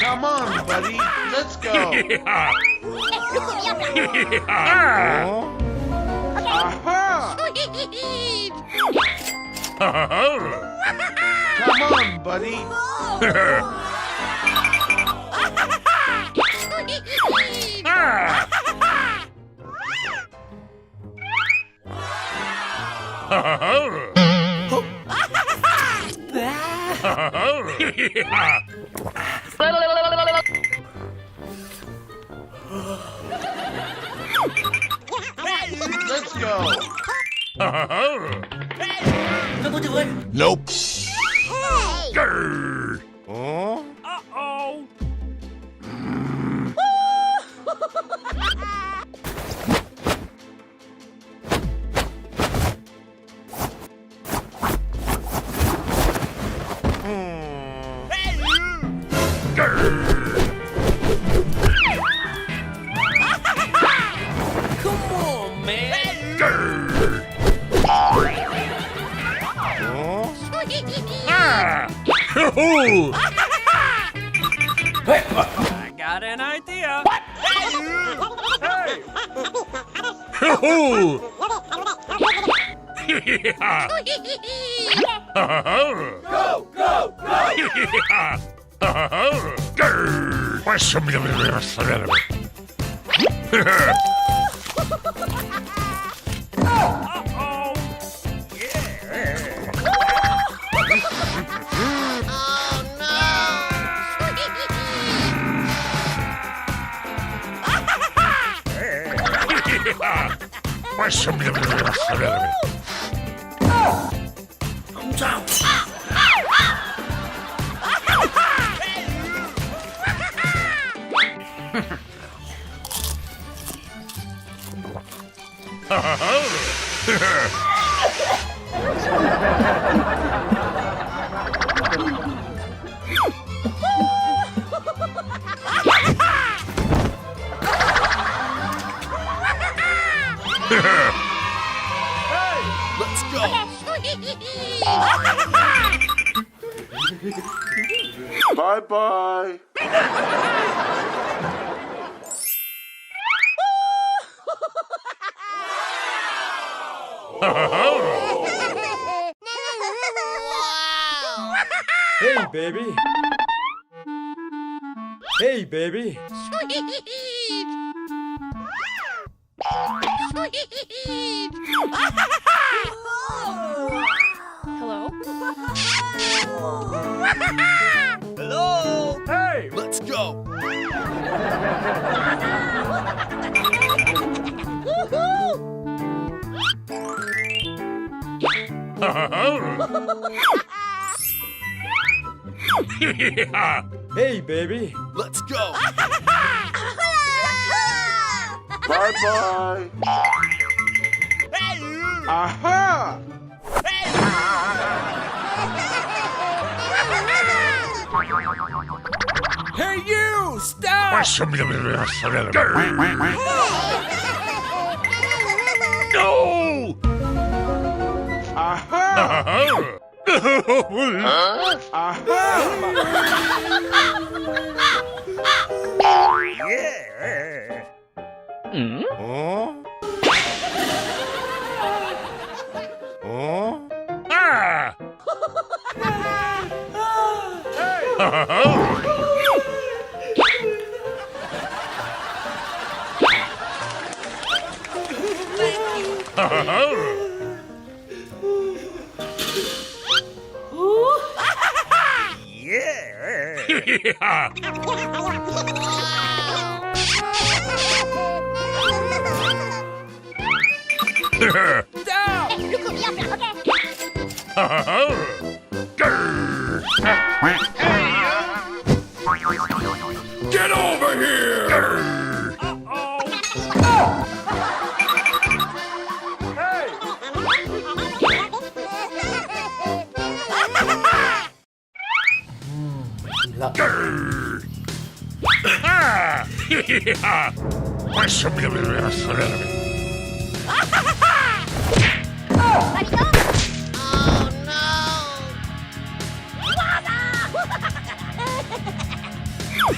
Come on, buddy. Let's go. Aha! Come on, buddy. Let's go. Nope. Grr. Uh-oh. Come on, man. I got an idea. Go, go, Uh-oh. Let's go. Bye-bye. Hey, baby. Hey, baby. Hello? Hello. Hey. Let's go. Hey, baby. Let's go. Bye-bye. Aha! Hey, you! Stop! No! Aha! Get over here!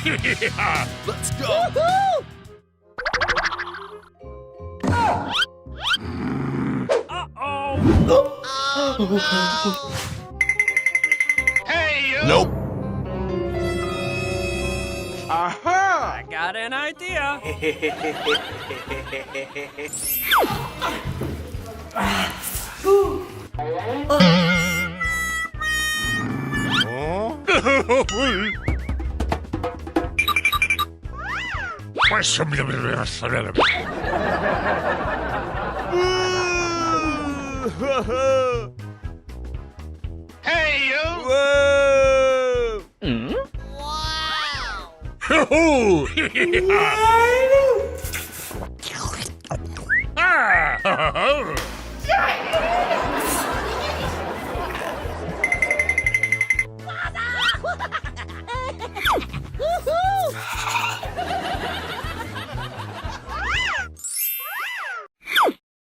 Let's go. Hey, you! Nope. Aha! I got an idea. Hey, you! Whoa!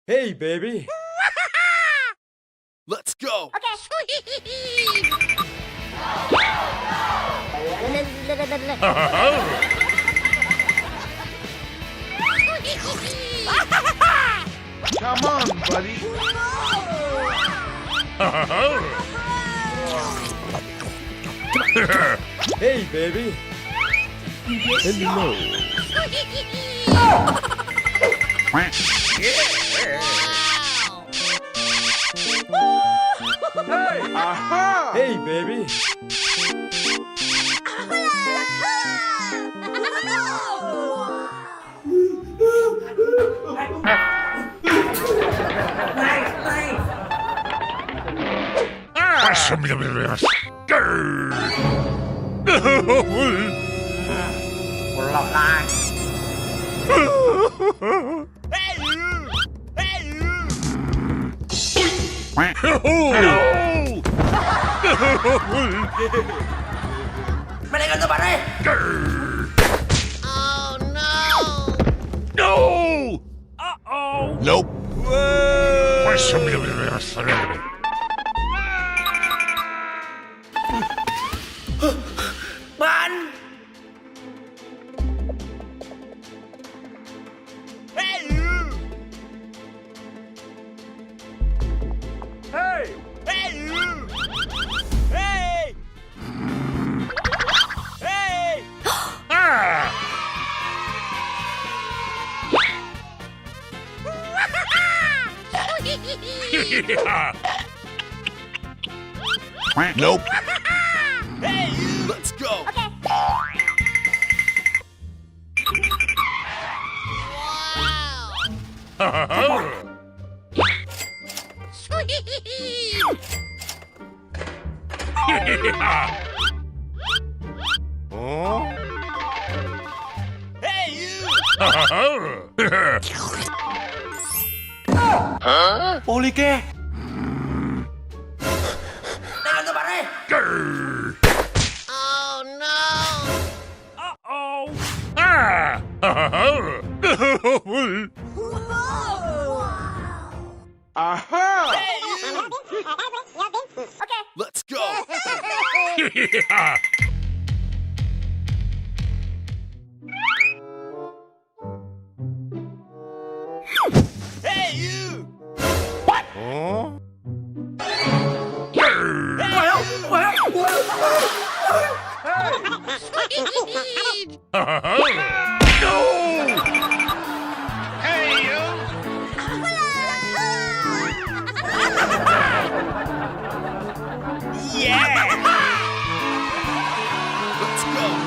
Hey, baby. Let's go. Come on, buddy. Hey, baby. Aha! Hey, baby. No! No! Uh-oh. Nope. Hey! Hey! Hey! Hey! Nope. Let's go. Hey, you! Oli ke? Uh-oh. Aha! Let's go. Hey, you! No! Hey, you! Yeah! Let's go.